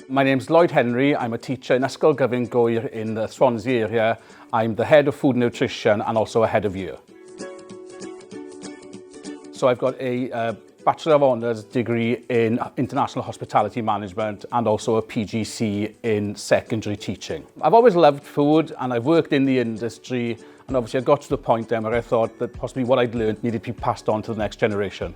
My name's Lloyd Henry. I'm a teacher in Ysgol Gyfun Gwyr in the Swansea area. I'm the head of food and nutrition and also a head of year. So I've got a Bachelor of Honours degree in International Hospitality Management and also a PGC in secondary teaching. I've always loved food and I've worked in the industry, and obviously I got to the point then where I thought that possibly what I'd learned needed to be passed on to the next generation.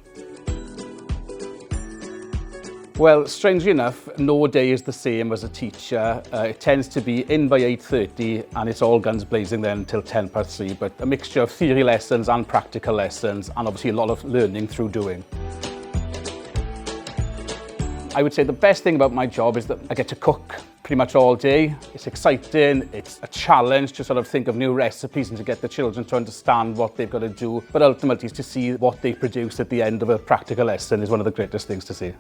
Well, strangely enough, no day is the same as a teacher. It tends to be in by 8:30 and it's all guns blazing then until 3:10, but a mixture of theory lessons and practical lessons, and obviously a lot of learning through doing. I would say the best thing about my job is that I get to cook pretty much all day. It's exciting, it's a challenge to sort of think of new recipes and to get the children to understand what they've got to do, but ultimately to see what they produce at the end of a practical lesson is one of the greatest things to see.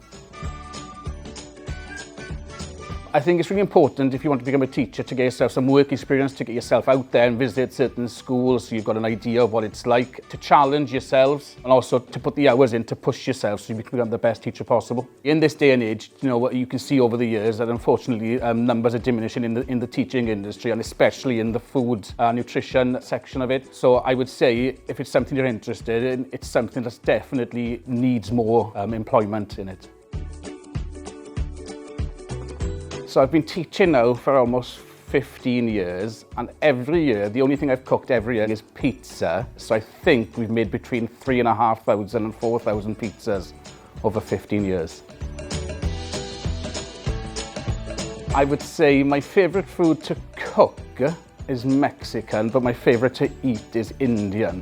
I think it's really important if you want to become a teacher to get yourself some work experience, to get yourself out there and visit certain schools so you've got an idea of what it's like, to challenge yourselves and also to put the hours in to push yourself so you can become the best teacher possible. In this day and age, you can see over the years that unfortunately numbers are diminishing in the teaching industry, and especially in the food nutrition section of it. So I would say if it's something you're interested in, it's something that definitely needs more employment in it. So I've been teaching now for almost 15 years, and every year, the only thing I've cooked every year is pizza. So I think we've made between 3,500 and 4,000 pizzas over 15 years. I would say my favourite food to cook is Mexican, but my favourite to eat is Indian.